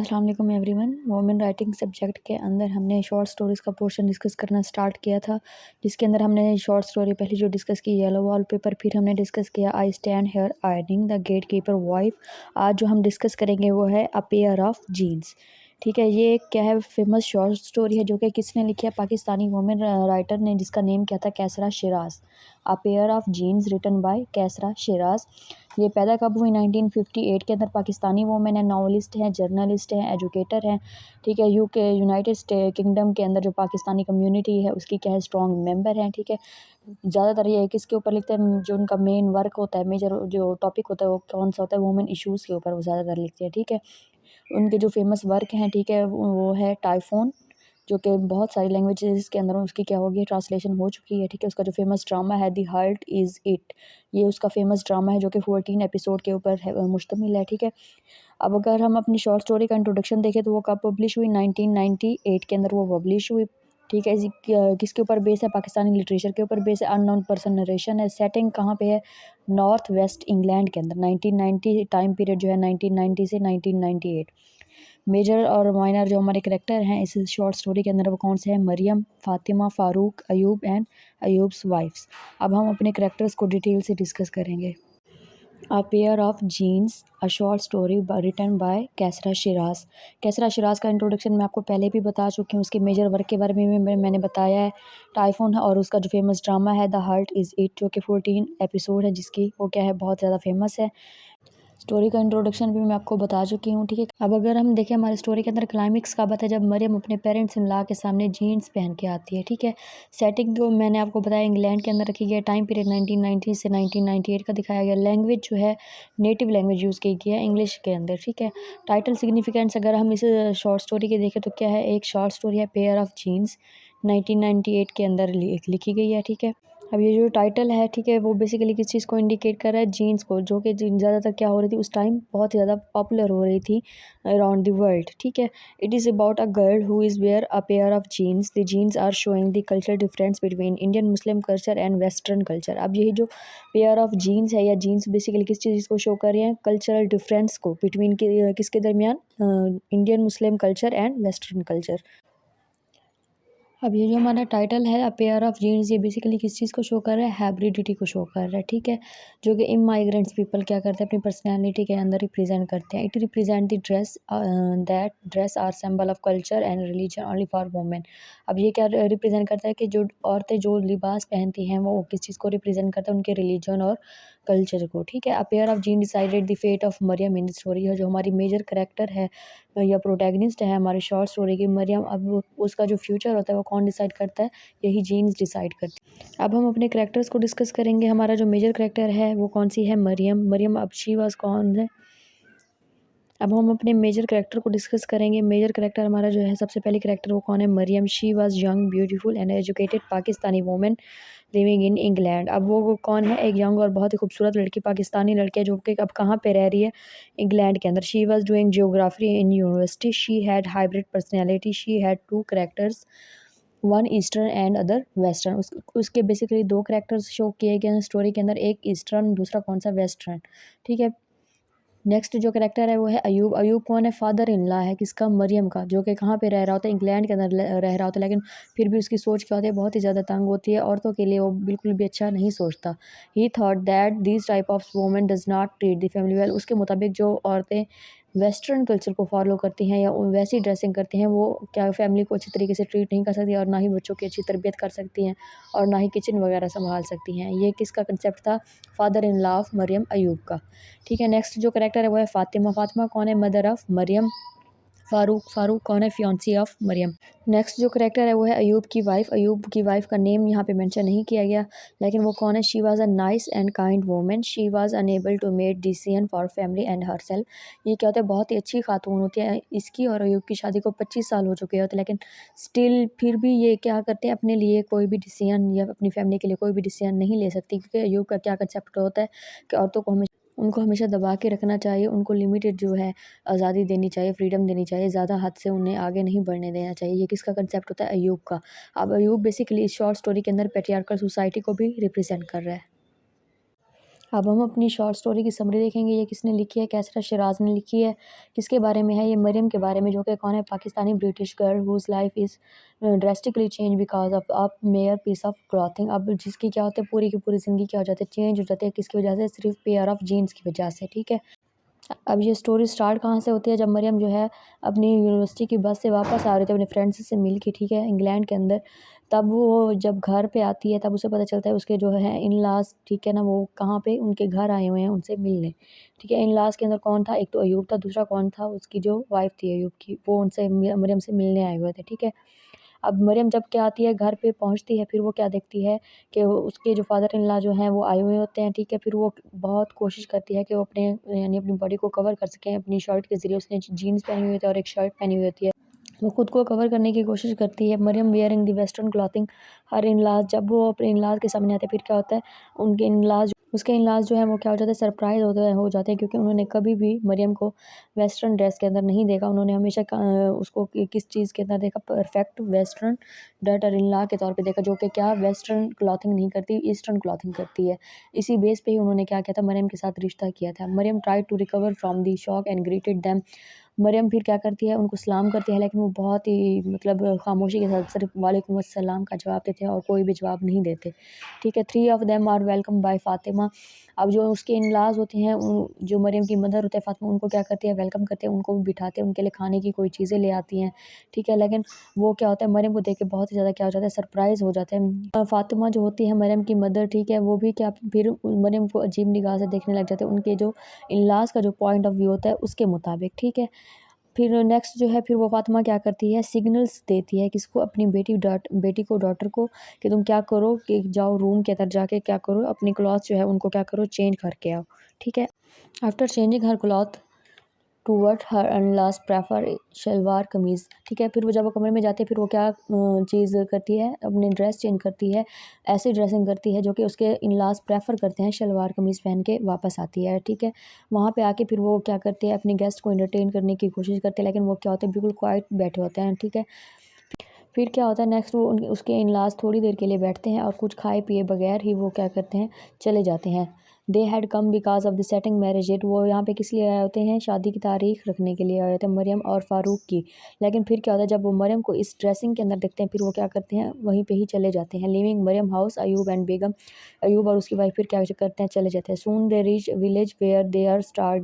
अस्सलाम वालेकुम everyone. Women writing subject के अंदर हमने शॉर्ट स्टोरीज़ का पोर्शन डिस्कस करना स्टार्ट किया था, जिसके अंदर हमने शॉर्ट स्टोरी पहले जो डिस्कस की येलो वॉलपेपर, फिर हमने डिस्कस किया I stand here ironing the gate keeper wife. आज जो हम डिस्कस करेंगे वो है अ पेयर ऑफ जीन्स। ठीक है, ये एक क्या है, फेमस शॉर्ट स्टोरी है जो कि किसने लिखी है, पाकिस्तानी वुमेन राइटर ने, जिसका नेम क्या था, Qaisra Shahraz. A pair of jeans written by Qaisra Shahraz. ये पैदा कब हुई, 1958 के अंदर। पाकिस्तानी वुमेन है, नॉवलिस्ट हैं, जर्नलिस्ट हैं, एजुकेटर हैं। ठीक है, यूके यूनाइटेड किंगडम के अंदर जो पाकिस्तानी कम्युनिटी है उसकी क्या है, स्ट्रॉन्ग मेंबर हैं। ठीक है, ज़्यादातर ये किसके ऊपर लिखते हैं, जो उनका मेन वर्क होता है, मेजर जो टॉपिक होता है वो कौन सा होता है, वुमेन इश्यूज़ के ऊपर वो ज़्यादातर लिखते हैं। ठीक है, उनके जो फेमस वर्क हैं, ठीक है, वो है टाइफोन, जो कि बहुत सारी लैंग्वेजेस के अंदर उसकी क्या होगी, ट्रांसलेशन हो चुकी है। ठीक है, उसका जो फेमस ड्रामा है दी हार्ट इज़ इट, ये उसका फेमस ड्रामा है जो कि 14 एपिसोड के ऊपर है, मुश्तमिल है। ठीक है, अब अगर हम अपनी शॉर्ट स्टोरी का इंट्रोडक्शन देखें तो वो कब पब्लिश हुई, 1998 के अंदर वो पब्लिश हुई। ठीक है, किसके ऊपर बेस है, पाकिस्तानी लिटरेचर के ऊपर बेस है। अननोन पर्सन नरेशन है। सेटिंग कहाँ पे है, नॉर्थ वेस्ट इंग्लैंड के अंदर। 1990 टाइम पीरियड जो है 1990 से 1998। मेजर और माइनर जो हमारे करेक्टर हैं इस शॉर्ट स्टोरी के अंदर वो कौन से हैं, मरियम, फातिमा, फ़ारूक, अयूब एंड अयूब्स वाइफ्स। अब हम अपने करेक्टर्स को डिटेल से डिस्कस करेंगे। A pair of jeans, a short story written by Qaisra Shahraz. Qaisra Shahraz का इंट्रोडक्शन मैं आपको पहले भी बता चुकी हूँ, उसके मेजर वर्क के बारे में भी मैंने बताया है। टाइफून है और उसका जो फेमस ड्रामा है द हार्ट इज़ इट, जो कि 14 एपिसोड है, जिसकी वो क्या है, बहुत ज़्यादा फेमस है। स्टोरी का इंट्रोडक्शन भी मैं आपको बता चुकी हूँ। ठीक है, अब अगर हम देखें हमारे स्टोरी के अंदर क्लाइमेक्स कब आता है, जब मरियम अपने पेरेंट्स इन लॉ के सामने जीन्स पहन के आती है। ठीक है, सेटिंग जो मैंने आपको बताया इंग्लैंड के अंदर रखी गई है। टाइम पीरियड 1990 से 1998 का दिखाया गया। लैंग्वेज जो है नेटिव लैंग्वेज यूज़ की गई है, इंग्लिश के अंदर। ठीक है, टाइटल सिग्निफिकेंस अगर हम इस शॉर्ट स्टोरी के देखें तो क्या है, एक शॉर्ट स्टोरी है पेयर ऑफ जीन्स, 1998 के अंदर लिखी गई है। ठीक है, अब ये जो टाइटल है, ठीक है, वो बेसिकली किस चीज़ को इंडिकेट कर रहा है, जीन्स को, जो कि जीन्स ज़्यादातर क्या हो रही थी उस टाइम, बहुत ज़्यादा पॉपुलर हो रही थी अराउंड द वर्ल्ड। ठीक है, it is about a girl who is wear a pair of jeans. The jeans are showing the culture difference between Indian Muslim culture and western culture. अब यही जो पेयर ऑफ जीन्स है या jeans basically किस चीज़ को show कर रही हैं, कल्चरल डिफरेंस को, बिटवीन किसके दरमियान, Indian Muslim culture and western culture. अब ये जो हमारा टाइटल है अ पेयर ऑफ जीन्स, ये बेसिकली किस चीज़ को शो कर रहा है, हाइब्रिडिटी को शो कर रहा है। ठीक है, जो कि इमाइग्रेंट्स पीपल क्या करते हैं, अपनी पर्सनैलिटी के अंदर रिप्रेजेंट करते हैं। It represent the dress, that dress are symbol of culture and religion only for women. अब ये क्या रिप्रेजेंट करता है कि जो औरतें जो लिबास पहनती हैं वो किस चीज़ को रिप्रेजेंट करता है, उनके रिलीजन और कल्चर को। ठीक है, a pair of jean decided the fate of Mariam in the story, जो हमारी मेजर करेक्टर है या प्रोटैगनिस्ट है हमारी शॉर्ट स्टोरी की, मरियम। अब उसका जो फ्यूचर होता है वो कौन डिसाइड करता है, यही जीन्स डिसाइड करती है। अब हम अपने करैक्टर्स को डिस्कस करेंगे। हमारा जो मेजर करैक्टर है वो कौन सी है, मरियम। मरियम अब शी वाज कौन है, अब हम अपने मेजर करैक्टर को डिस्कस करेंगे। मेजर करैक्टर हमारा जो है, सबसे पहले करैक्टर वो कौन है, Mariam. She was young, beautiful and educated Pakistani women living in England. अब वो कौन है, एक यंग और बहुत ही खूबसूरत लड़की, पाकिस्तानी लड़की है, जो कि अब कहाँ पे रह रही है, इंग्लैंड के अंदर। She was doing geography in university. She had hybrid personality. She had two characters, one eastern and other western. उसके बेसिकली दो करैक्टर्स शो किए गए हैं स्टोरी के अंदर, एक ईस्टर्न, दूसरा कौन सा, वेस्टर्न। ठीक है, नेक्स्ट जो करैक्टर है वो है अयूब। अयूब कौन है, फादर इन लॉ है किसका, मरियम का, जो कि कहाँ पे रह रहा होता है, इंग्लैंड के अंदर रह रहा होता है। लेकिन फिर भी उसकी सोच क्या होती है, बहुत ही ज़्यादा तंग होती है, औरतों के लिए वो बिल्कुल भी अच्छा नहीं सोचता। ही thought that this type of women does not treat the family well. उसके मुताबिक जो औरतें वेस्टर्न कल्चर को फॉलो करती हैं या वैसी ड्रेसिंग करती हैं, वो क्या फैमिली को अच्छी तरीके से ट्रीट नहीं कर सकती, और ना ही बच्चों की अच्छी तरबियत कर सकती हैं, और ना ही किचन वगैरह संभाल सकती हैं। ये किसका कंसेप्ट था, father in law of Mariam, Ayub का। ठीक है, नेक्स्ट जो करैक्टर है वो है फातिमा। फातिमा कौन है, मदर ऑफ मरियम। फ़ारूक, फ़ारूक कौन है, फियांसी ऑफ मरियम। नेक्स्ट जो करैक्टर है वो है अयूब की वाइफ। अयूब की वाइफ का नेम यहाँ पे मेंशन नहीं किया गया, लेकिन वो कौन है, she was a nice and kind woman. She was unable to make decision for family and herself. ये क्या होता है, बहुत ही अच्छी खातून होती है। इसकी और अयूब की शादी को 25 साल हो चुके होते हैं, लेकिन स्टिल फिर भी ये क्या करते हैं, अपने लिए कोई भी डिसीजन या अपनी फैमिली के लिए कोई भी डिसीजन नहीं ले सकती, क्योंकि अयूब का क्या कंसेप्ट होता है कि औरतों को उनको हमेशा दबा के रखना चाहिए, उनको लिमिटेड जो है आज़ादी देनी चाहिए, फ्रीडम देनी चाहिए, ज़्यादा हद से उन्हें आगे नहीं बढ़ने देना चाहिए। ये किसका कंसेप्ट होता है, अयूब का। अब अयूब बेसिकली इस शॉर्ट स्टोरी के अंदर पैट्रियार्कल सोसाइटी को भी रिप्रेजेंट कर रहा है। अब हम अपनी शॉर्ट स्टोरी की समरी देखेंगे। ये किसने लिखी है, कैसरा शिराज ने लिखी है। किसके बारे में है, ये मरियम के बारे में, जो कि कौन है, Pakistani British girl whose life is drastically change because of a mere piece of clothing. अब जिसकी क्या होता है, पूरी की पूरी ज़िंदगी क्या हो जाती है, चेंज हो जाती है। किसकी वजह से, सिर्फ पेयर ऑफ जीन्स की वजह से। ठीक है, अब ये स्टोरी स्टार्ट कहाँ से होती है, जब मरियम जो है अपनी यूनिवर्सिटी की बस से वापस आ रही थी अपने फ्रेंड्स से मिल के, ठीक है, इंग्लैंड के अंदर। तब वो जब घर पे आती है तब उसे पता चलता है उसके जो है इन लॉज, ठीक है ना, वो कहाँ पे उनके घर आए हुए हैं उनसे मिलने। ठीक है, इन लॉज के अंदर कौन था, एक तो अयूब था, दूसरा कौन था, उसकी जो वाइफ थी अयूब की, वो उनसे मरियम से मिलने आए हुए थे। ठीक है, अब मरियम जब क्या आती है, घर पे पहुँचती है, फिर वो क्या देखती है कि उसके जो फादर इन लॉ जो हैं वो आए हुए होते हैं। ठीक है, फिर वो बहुत कोशिश करती है कि वो अपने यानी अपनी बॉडी को कवर कर सकें अपनी शर्ट के ज़रिए। उसने जीन्स पहनी हुई होती है और एक शर्ट पहनी हुई होती है। वो खुद को कवर करने की कोशिश करती है। Mariam wearing the western clothing her in-laws, जब वो अपने इन-लॉज़ के सामने आते हैं, फिर क्या होता है, उनके इन-लॉज़ उसके इन-लॉज़ जो हैं वो क्या हो जाते हैं, सरप्राइज़ हो जाते हैं, क्योंकि उन्होंने कभी भी मरियम को वेस्टर्न ड्रेस के अंदर नहीं देखा। उन्होंने हमेशा उसको किस चीज़ के अंदर देखा, परफेक्ट वेस्टर्न डॉटर इन-लॉ के तौर पे देखा, जो कि क्या वेस्टर्न क्लॉथिंग नहीं करती, ईस्टर्न क्लॉथिंग करती है। इसी बेस पे ही उन्होंने क्या किया था, मरियम के साथ रिश्ता किया था। Mariam tried to recover from the shock and greeted them. Mariam फिर क्या करती है, उनको सलाम करती है, लेकिन वो बहुत ही मतलब खामोशी के साथ सिर्फ वालेकुम अस्सलाम का जवाब देते हैं और कोई भी जवाब नहीं देते। ठीक है, 3 of them are welcome by Fatima. अब जो उसके इन-लॉज़ होते हैं, जो मरियम की मदर होते हैं फ़ातिमा, उनको क्या करती है, वेलकम करते हैं, उनको भी बिठाते हैं, उनके लिए खाने की कोई चीज़ें ले आती हैं। ठीक है, लेकिन वो क्या होता है, मरियम को देख के बहुत ही ज़्यादा क्या हो जाता है, सरप्राइज़ हो जाते हैं। फ़ातिमा जो होती है मरियम की मदर, ठीक है, वो भी क्या फिर मरियम को अजीब निगाह से देखने लग जाते हैं, उनके जो इन-लॉज़ का जो पॉइंट ऑफ व्यू होता है उसके मुताबिक। ठीक है, फिर नेक्स्ट जो है, फिर वो फ़ातिमा क्या करती है, सिग्नल्स देती है किसको, अपनी बेटी को, डॉटर को, कि तुम क्या करो, कि जाओ रूम के अंदर जाके क्या करो, अपनी क्लॉथ जो है उनको क्या करो, चेंज करके आओ। ठीक है, after changing her cloth to what her in laws prefer shalwar kameez. ठीक है, फिर वो जब वो कमरे में जाती है, फिर वो क्या चीज़ करती है, अपनी ड्रेस चेंज करती है, ऐसी ड्रेसिंग करती है जो कि उसके इन-लॉज़ प्रेफर करते हैं, शलवार कमीज़ पहन के वापस आती है। ठीक है, वहाँ पे आके फिर वो क्या करती है, अपने गेस्ट को एंटरटेन करने की कोशिश करती है, लेकिन वो क्या होता है, बिल्कुल क्वाइट बैठे होते हैं। ठीक है, फिर क्या होता है नेक्स्ट, वो उसके इन-लॉज़ थोड़ी देर के लिए बैठते हैं और कुछ खाए पिए बगैर ही वो क्या करते हैं, चले जाते हैं। They had come because of the setting marriage date. वो यहाँ पे किस लिए आए होते हैं, शादी की तारीख रखने के लिए आए होते हैं, मरियम और फ़ारूक की। लेकिन फिर क्या होता है, जब वो मरियम को इस ड्रेसिंग के अंदर देखते हैं, फिर वो क्या करते हैं, वहीं पे ही चले जाते हैं। Living Mariyam house Ayub and Begum. Ayub और उसकी वाइफ फिर क्या करते हैं, चले जाते हैं। Soon they reach village where they are start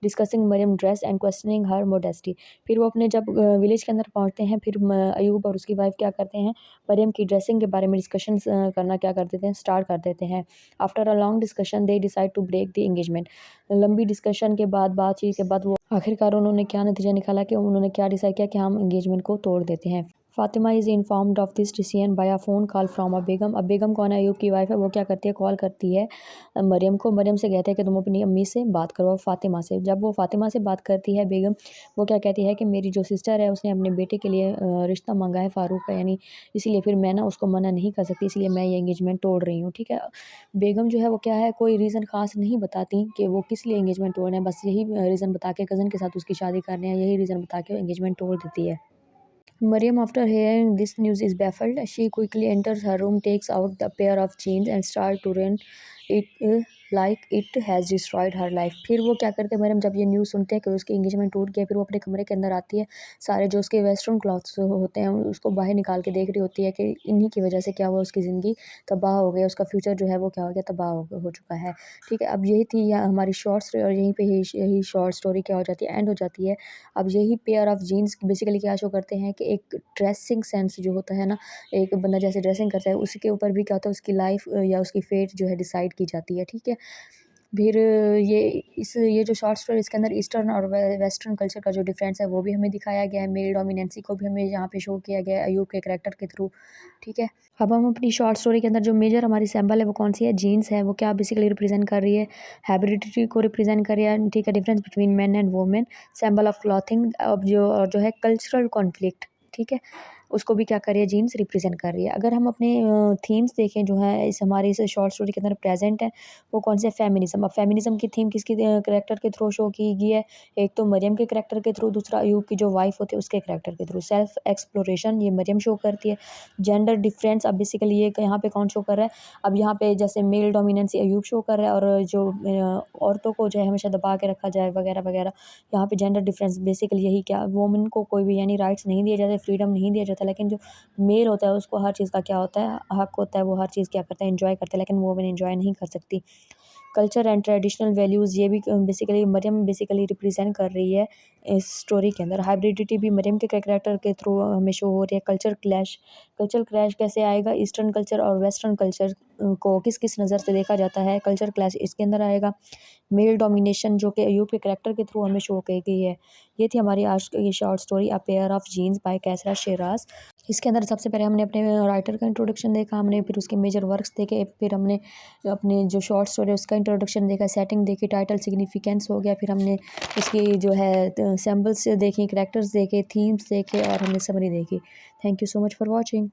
discussing Mariyam dress and questioning her modesty. फिर वो अपने जब विलेज के अंदर पहुंचते हैं, फिर अयूब और उसकी वाइफ क्या करते हैं, मरियम की ड्रेसिंग के बारे में डिस्कशन करना क्या कर देते हैं, स्टार्ट कर देते हैं। After a long discussion they decide to break the engagement. लंबी डिस्कशन के बाद, बातचीत के बाद, वो आखिरकार उन्होंने क्या नतीजा निकाला, कि उन्होंने क्या डिसाइड किया कि हम एंगेजमेंट को तोड़ देते हैं। Fatima is informed of this decision by a phone call from a Begum. अब बेगम कौन है, अयूब की वाइफ है, वो क्या करती है, कॉल करती है मरियम को। मरियम से कहते हैं कि तुम अपनी अम्मी से बात करो, फ़ातिमा से। जब वो फ़ातिमा से बात करती है बेगम, वो क्या कहती है कि मेरी जो सिस्टर है उसने अपने बेटे के लिए रिश्ता मांगा है फ़ारूक का, यानी इसीलिए फिर मैं ना उसको मना नहीं कर सकती, इसलिए मैं ये एंगेजमेंट तोड़ रही हूँ। ठीक है, बेगम जो है वो क्या है, कोई रीज़न ख़ास नहीं बताती कि वो किस लिए एंगेजमेंट तोड़ रहे हैं, बस यही रीज़न बता के कज़न के साथ उसकी शादी कर रहे हैं, यही रीज़न बता के एंगेजमेंट तोड़ देती है। Mariam, after hearing this news, is baffled. She quickly enters her room, takes out the pair of jeans and starts to run it like it has destroyed her life. फिर वो क्या करते हैं, मरियम जब ये न्यूज़ सुनते हैं कि उसकी एंगेजमेंट टूट गया, फिर वो अपने कमरे के अंदर आती है, सारे जो उसके वेस्टर्न क्लॉथ्स होते हैं उसको बाहर निकाल के देख रही होती है कि इन्हीं की वजह से क्या हुआ, उसकी ज़िंदगी तबाह हो गई, उसका फ्यूचर जो है वो क्या हो गया, तबाह हो चुका है। ठीक है, अब यही थी यह हमारी शॉर्ट स्टोरी, और यहीं पे यही शॉर्ट स्टोरी क्या हो जाती है, एंड हो जाती है। अब यही पेयर ऑफ जीन्स बेसिकली क्या शो करते हैं, कि एक ड्रेसिंग सेंस जो होता है ना, एक बंदा जैसे ड्रेसिंग करता है उसके ऊपर भी क्या होता है, उसकी लाइफ या उसकी फेट जो है डिसाइड की जाती है। ठीक है, फिर ये जो शॉर्ट स्टोरी इसके अंदर ईस्टर्न और वेस्टर्न कल्चर का जो डिफरेंस है वो भी हमें दिखाया गया है, मेल डोमिनेंसी को भी हमें यहाँ पे शो किया गया है अयूब के करैक्टर के थ्रू। ठीक है, अब हम अपनी शॉर्ट स्टोरी के अंदर जो मेजर हमारी सैम्बल है वो कौन सी है, जीन्स है। वो क्या बेसिकली रिप्रेजेंट कर रही है, हैबिलिटी को रिप्रेजेंट कर रही है। ठीक है, difference between man and women, sample of clothing. अब जो है कल्चरल कॉन्फ्लिक्ट। ठीक है, उसको भी क्या कर रही है, जीन्स रिप्रेजेंट कर रही है। अगर हम अपने थीम्स देखें जो है इस हमारे इस शॉर्ट स्टोरी के अंदर प्रेजेंट है, वो कौन से, फेमिनिज्म। अब फेमिनिज्म की थीम किसकी करेक्टर के थ्रू शो की गई है, एक तो मरियम के करेक्टर के थ्रू, दूसरा अयूब की जो वाइफ होती है उसके करेक्टर के थ्रू। सेल्फ एक्सप्लोरेशन ये मरियम शो करती है। जेंडर डिफरेंस, अब बेसिकली ये यहाँ पे कौन शो कर रहा है, अब यहाँ पे जैसे मेल डोमिनेंसी अयूब शो कर रहा है, और जो औरतों को जो है हमेशा दबा के रखा जाए वगैरह वगैरह। यहाँ पे जेंडर डिफरेंस बेसिकली यही, क्या वोमेन को कोई भी यानी राइट्स नहीं दिए जाते, फ्रीडम नहीं दिया जाता, लेकिन जो मेल होता है उसको हर चीज़ का क्या होता है, हक होता है, वो हर चीज़ क्या करता है, एंजॉय करता है, लेकिन वोमेन एंजॉय नहीं कर सकती। कल्चर एंड ट्रेडिशनल वैल्यूज़, ये भी बेसिकली मरियम बेसिकली रिप्रेजेंट कर रही है इस स्टोरी के अंदर। हाइब्रिडिटी भी मरियम के कैरेक्टर के थ्रू हमें शो हो रही है। कल्चर क्लैश कैसे आएगा, ईस्टर्न कल्चर और वेस्टर्न कल्चर को किस किस नज़र से देखा जाता है, कल्चर क्लैश इसके अंदर आएगा। मेल डोमिनेशन जो कि अयूब के करैक्टर के थ्रू हमें शो की गई है। ये थी हमारी आज की short story a pair of jeans by Qaisra Shahraz. इसके अंदर सबसे पहले हमने अपने राइटर का इंट्रोडक्शन देखा, हमने फिर उसके मेजर वर्क्स देखे, फिर हमने अपने जो शॉर्ट स्टोरी है उसका इंट्रोडक्शन देखा, सेटिंग देखी, टाइटल सिग्निफिकेंस हो गया, फिर हमने उसकी जो है सैम्पल्स देखी, करैक्टर्स देखे, थीम्स देखे और हमने समरी देखी। Thank you so much for watching.